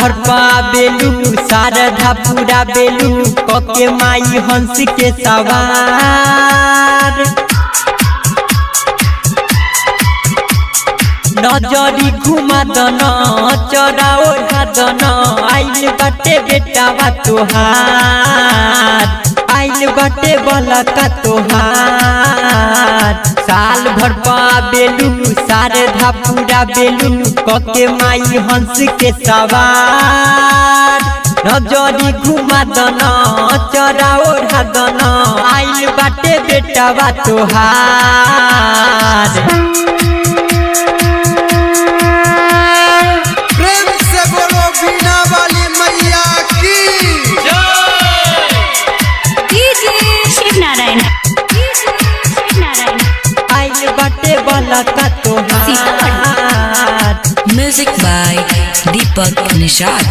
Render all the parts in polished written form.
भर पाबेलू शारदा पूरा बेलू कके माई हंस के सवार। नजरी घुमा दन चरा ओढ़ा दन आइल बाटे बेटावा तोहार, आइल बाटे बलका तोहार। साल भर पाबेलू शारदा पूरा बेलू कके माई हंस के सवार। नजरी घुमा दन चरा ओढ़ा दन आइल बाटे बेटावा तोहार। म्यूजिक बाय दीपक निषाद।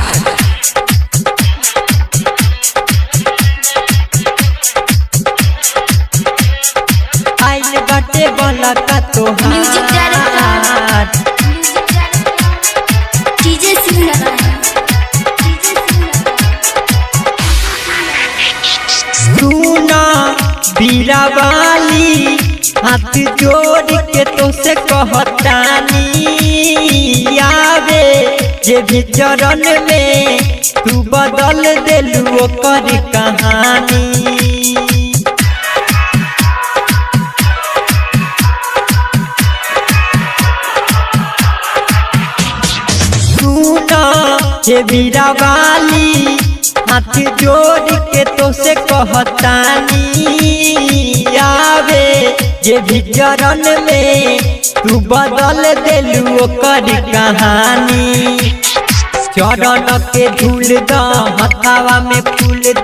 आइल बाटे बलका तोहार। म्यूजिक डायरेक्टर डीजे सुना बीरावाली हाथ जोड़ के तुमसे कहतानी आवे जे भी चरण में तू बदल देलू ओकर कहानी। सुना जे बीरावाली हाथ जोड़ के तुमसे कहतानी आवे जे भी चरण में तू बदल देलू ओकर कहानी। चरण के धूल द हथावा में फूल द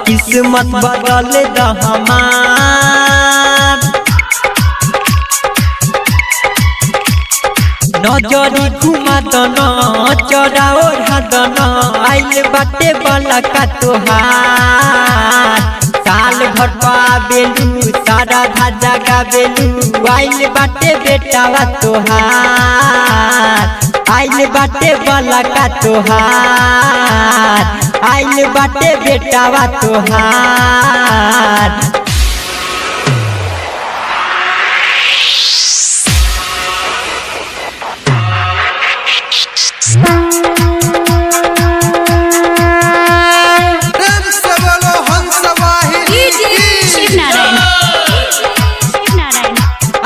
किस्मत बदल द हमार। नजरी घुमा दन चरा ओढ़ा दन आइल बाटे बलका तोहार। साल भर पाबेलू शारदा जगा बेलू आइल बाटे बेटावा तोहार, आइल बाटे बलका तोहार, आइल बाटे बेटावा तोहार।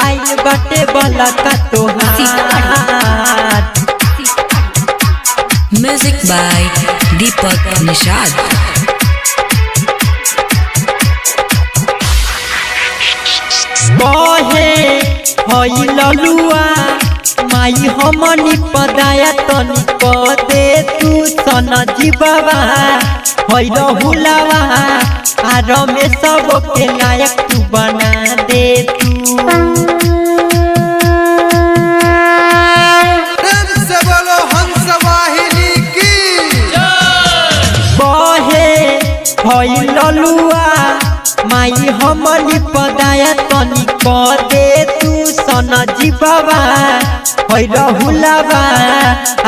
आइल बाटे बलका तोहार। म्यूजिक बाय दीपक निषाद। कहे हई ललुआ माई हमनी पदाया तनी दे तू सन जीवावा हई रहुलावा आर में सबके लायक तू बना दे तू। हई ललुआ माई हमनी पदाया तनी दे तू सन जीवावा हई रहुलावा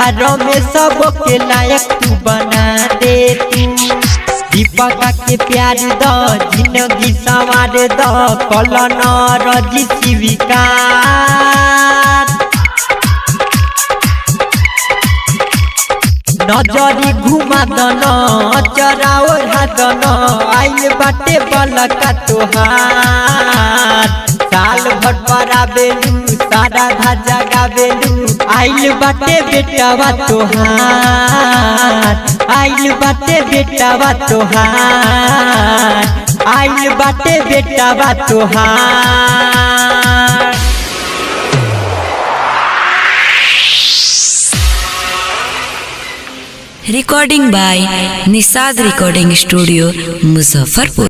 आर में सबके लायक तू बना दे तू। दीपक के प्यार द जिंदगी संवार द कलन रजी स्वीकार। नजरी घुमा दन चरा ओढ़ा दन आइल बाटे बलका तोहार। साल भर पाबेलू शारदा जगा बेलू आइल बाटे बेटावा तोहार, आइल बाटे बेटावा तोहार, आइल बाटे बेटावा तोहार। Recording by Nishad recording studio Muzaffarpur.